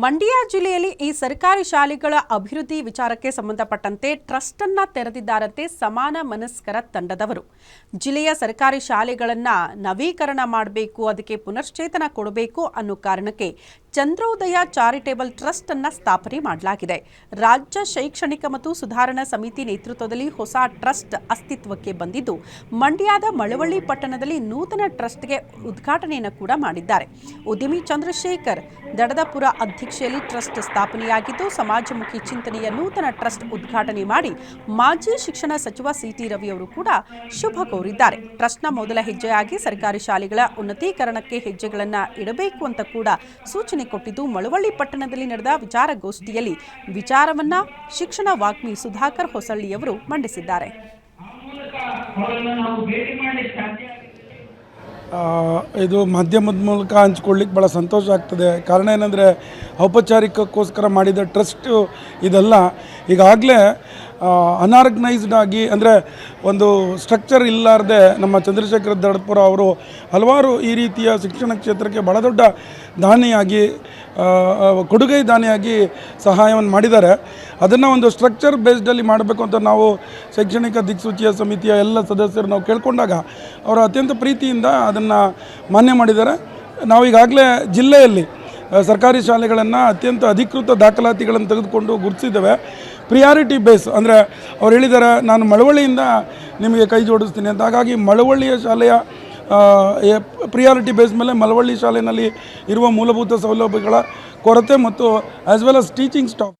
ಮಂಡ್ಯ ಜಿಲ್ಲೆಯಲ್ಲಿ ಈ ಸರ್ಕಾರಿ ಶಾಲೆಗಳ ಅಭಿವೃದ್ಧಿ ವಿಚಾರಕ್ಕೆ ಸಂಬಂಧಪಟ್ಟಂತೆ ಟ್ರಸ್ಟ್ ಅನ್ನು ತೆರೆದಿದ್ದಾರಂತೆ ಸಮಾನ ಮನಸ್ಕರ ತಂಡದವರು. ಜಿಲ್ಲೆಯ ಸರ್ಕಾರಿ ಶಾಲೆಗಳನ್ನು ನವೀಕರಣ ಮಾಡಬೇಕು, ಅದಕ್ಕೆ ಪುನಶ್ಚೇತನ ಕೊಡಬೇಕು ಅನ್ನೋ ಕಾರಣಕ್ಕೆ ಚಂದ್ರೋದಯ ಚಾರಿಟೇಬಲ್ ಟ್ರಸ್ಟ್ ಅನ್ನು ಸ್ಥಾಪನೆ ಮಾಡಲಾಗಿದೆ. ರಾಜ್ಯ ಶೈಕ್ಷಣಿಕ ಮತ್ತು ಸುಧಾರಣಾ ಸಮಿತಿ ನೇತೃತ್ವದಲ್ಲಿ ಹೊಸ ಟ್ರಸ್ಟ್ ಅಸ್ತಿತ್ವಕ್ಕೆ ಬಂದಿದ್ದು, ಮಂಡ್ಯದ ಮಳವಳ್ಳಿ ಪಟ್ಟಣದಲ್ಲಿ ನೂತನ ಟ್ರಸ್ಟ್ಗೆ ಉದ್ಘಾಟನೆಯನ್ನು ಕೂಡ ಮಾಡಿದ್ದಾರೆ. ಉದ್ಯಮಿ ಚಂದ್ರಶೇಖರ್ ದಡದಪುರ ಅಧ್ಯಕ್ಷತೆಯಲ್ಲಿ ಟ್ರಸ್ಟ್ ಸ್ಥಾಪನೆಯಾಗಿದ್ದು, ಸಮಾಜಮುಖಿ ಚಿಂತನೆಯ ನೂತನ ಟ್ರಸ್ಟ್ ಉದ್ಘಾಟನೆ ಮಾಡಿ ಮಾಜಿ ಶಿಕ್ಷಣ ಸಚಿವ ಸಿಟಿ ರವಿ ಅವರು ಕೂಡ ಶುಭ ಕೋರಿದ್ದಾರೆ. ಟ್ರಸ್ಟ್ನ ಮೊದಲ ಹೆಜ್ಜೆಯಾಗಿ ಸರ್ಕಾರಿ ಶಾಲೆಗಳ ಉನ್ನತೀಕರಣಕ್ಕೆ ಹೆಜ್ಜೆಗಳನ್ನು ಇಡಬೇಕು ಅಂತ ಕೂಡ ಸೂಚನೆ ಕೊಟ್ಟಿದ್ದು, ಮಳವಳ್ಳಿ ಪಟ್ಟಣದಲ್ಲಿ ನಡೆದ ವಿಚಾರಗೋಷ್ಠಿಯಲ್ಲಿ ವಿಚಾರವನ್ನ ಶಿಕ್ಷಣ ವಾಗ್ಮಿ ಸುಧಾಕರ್ ಹೊಸಳ್ಳಿಯವರು ಮಂಡಿಸಿದ್ದಾರೆ. ಇದು ಮಾಧ್ಯಮದ ಮೂಲಕ ಹಂಚ್ಕೊಳ್ಳಿಕ್ಕೆ ಭಾಳ ಸಂತೋಷ ಆಗ್ತದೆ. ಕಾರಣ ಏನಂದರೆ, ಔಪಚಾರಿಕಕ್ಕೋಸ್ಕರ ಮಾಡಿದ ಟ್ರಸ್ಟ್ ಇದೆಲ್ಲ ಈಗಾಗಲೇ ಅನಾರ್ಗನೈಸ್ಡ್ ಆಗಿ, ಅಂದರೆ ಒಂದು ಸ್ಟ್ರಕ್ಚರ್ ಇಲ್ಲಾರದೆ ನಮ್ಮ ಚಂದ್ರಶೇಖರ್ ದಡದಪುರ ಅವರು ಹಲವಾರು ಈ ರೀತಿಯ ಶಿಕ್ಷಣ ಕ್ಷೇತ್ರಕ್ಕೆ ಭಾಳ ದೊಡ್ಡ ದಾನಿಯಾಗಿ, ಕೊಡುಗೈ ದಾನಿಯಾಗಿ ಸಹಾಯವನ್ನು ಮಾಡಿದ್ದಾರೆ. ಅದನ್ನು ಒಂದು ಸ್ಟ್ರಕ್ಚರ್ ಬೇಸ್ಡಲ್ಲಿ ಮಾಡಬೇಕು ಅಂತ ನಾವು ಶೈಕ್ಷಣಿಕ ದಿಕ್ಸೂಚಿಯ ಸಮಿತಿಯ ಎಲ್ಲ ಸದಸ್ಯರು ನಾವು ಕೇಳ್ಕೊಂಡಾಗ ಅವರು ಅತ್ಯಂತ ಪ್ರೀತಿಯಿಂದ ಅದನ್ನು ಮಾನ್ಯ ಮಾಡಿದ್ದಾರೆ. ನಾವು ಈಗಾಗಲೇ ಜಿಲ್ಲೆಯಲ್ಲಿ ಸರ್ಕಾರಿ ಶಾಲೆಗಳನ್ನು ಅತ್ಯಂತ ಅಧಿಕೃತ ದಾಖಲಾತಿಗಳನ್ನು ತೆಗೆದುಕೊಂಡು ಗುರುತಿಸಿದ್ದೇವೆ. ಪ್ರಿಯಾರಿಟಿ ಬೇಸ್ ಅಂದರೆ ಅವ್ರು ಹೇಳಿದ್ದಾರೆ, ನಾನು ಮಳವಳ್ಳಿಯಿಂದ ನಿಮಗೆ ಕೈ ಜೋಡಿಸ್ತೀನಿ ಅಂತ. ಹಾಗಾಗಿ ಮಳವಳ್ಳಿಯ ಶಾಲೆಯ ಪ್ರಿಯಾರಿಟಿ ಬೇಸ್ ಮೇಲೆ ಮಳವಳ್ಳಿ ಶಾಲೆಯಲ್ಲಿ ಇರುವ ಮೂಲಭೂತ ಸೌಲಭ್ಯಗಳ ಕೊರತೆ ಮತ್ತು as well as teaching staff